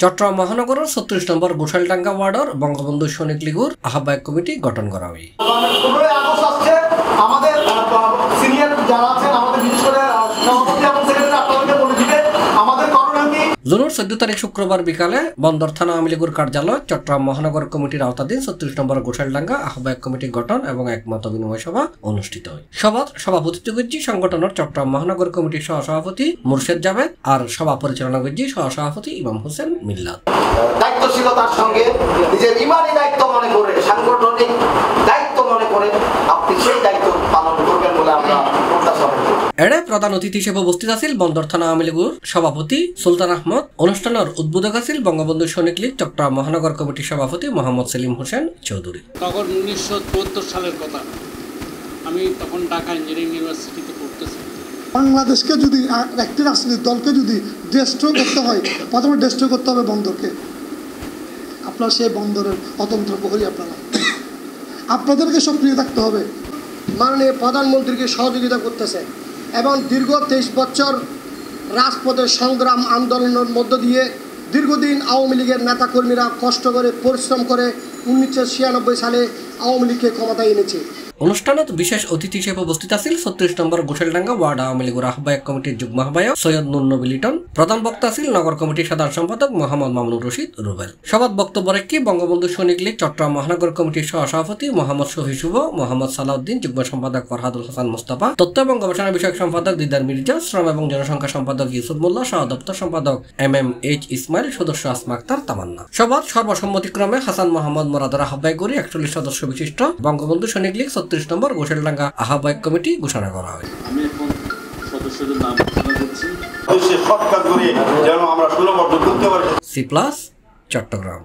চট্টগ্রাম মহানগরের ৩৬ নম্বর গোসাইলডাঙ্গা ওয়ার্ডের বঙ্গবন্ধু সৈনিক লীগের আহ্বায়ক কমিটি গঠন করা হয়। আমাদের সিনিয়র যারা আছেন আমাদের বিশেষ করে সভাপতি এবং সেক্রেটারি আপনাদেরকে বলে দিবে আমাদের করণীয় কি। জুনের 14 তারিখ শুক্রবার বিকালে বন্দর থানা আওয়ামী লীগের কার্যালয় চট্টগ্রাম মহানগর কমিটির আওতাধীন ৩৬ নম্বর গোসাইলডাঙ্গা আহ্বায়ক কমিটি গঠন এবং একমত বিনিময় সভা অনুষ্ঠিত হয়। সভার সভাপতিত্ব করছি সংগঠনের চট্টগ্রাম মহানগর কমিটির সহসভাপতি মুর্শেদ জাভেদ আর সভা পরিচালনা করছি সহসভাপতি ইমাম হোসেন মিল্লাত। দায়িত্বশীলতার সঙ্গে নিজের ইমানি দায়িত্ব মনে করে সাংগঠনিক দায়িত্ব মনে করে আপনি সেই দায়িত্ব পালন করবেন বলে আমরা প্রত্যাশা করি। এড়ে প্রধান অতিথি হিসেবে উপস্থিত আছেন বন্দর থানা আওয়ামী লীগের সভাপতি সুলতান আহমদ। অনুষ্ঠানের উদ্বোধক আছেন বঙ্গবন্ধু সৈনিক লীগ চট্টগ্রাম মহানগর কমিটির সভাপতি মোহাম্মদ সেলিম হোসেন চৌধুরী। তখন 1974 সালের কথা, আমি তখন ঢাকা ইঞ্জিনিয়ারিং ইউনিভার্সিটিতে পড়তেছি। বাংলাদেশকে যদি একটি রাজনৈতিক দলকে যদি ডেস্ট্রয় করতে হয়, প্রথমে ডেস্ট্রয় করতে হবে বন্দরকে। আপনার সেই বন্দরের অতন্ত্র প্রহরী আপনাদেরকে সক্রিয় থাকতে হবে। মাননীয় প্রধানমন্ত্রীকে সহযোগিতা করতেছে এবং দীর্ঘ 23 বছর রাজপথের সংগ্রাম আন্দোলনের মধ্য দিয়ে দীর্ঘদিন আওয়ামী লীগের নেতাকর্মীরা কষ্ট করে পরিশ্রম করে 1996 সালে আওয়ামী লীগকে ক্ষমতায় এনেছে। অনুষ্ঠানত বিশেষ অতিথি হিসেবে উপস্থিত আছেন ৩৬ নম্বর গোসাইলডাঙ্গা ওয়ার্ড আওয়ামী লীগের আহ্বায়ক কমিটির যুগ্ম আহ্বায়ক সৈয়দ নুর নবী লিটন। প্রধান বক্তা ছিল নগর কমিটির সাধারণ সম্পাদক মোহাম্মদ মামুনুর রশিদ রুবেল। সভাত বক্তব্য রেখে বঙ্গবন্ধু সৈনিক লীগ চট্টগ্রাম মহানগর কমিটির সহসভাপতি মোহাম্মদ শফি শুভ, মোহাম্মদ সালাউদ্দিন, যুগ্ম সম্পাদক ফরহাদুল হাসান মোস্তফা, তথ্য এবং গবেষণা বিষয়ক সম্পাদক দিদার মির্জা, শ্রম এবং জনসংখ্যা সম্পাদক ইউসুফ মোল্লা, সহ দপ্তর সম্পাদক MM.H. ইসমাইল, সদস্য আসমা আক্তার তামান্না। সভাত সর্বসম্মতিক্রমে হাসান মোহাম্মদ মোরাদার আহ্বায়ক করি 41 সদস্য বিশিষ্ট বঙ্গবন্ধু সৈনিক লীগ ৩৬ নম্বর গোসাইলডাঙ্গা আহ্বায়ক কমিটি ঘোষণা করা হয়। আমি এখন সদস্যদের নাম ঘোষণা করছি। সৎ কাজ করে যেন আমরা সুলভ অর্জন করতে পারি। C+ চট্টগ্রাম।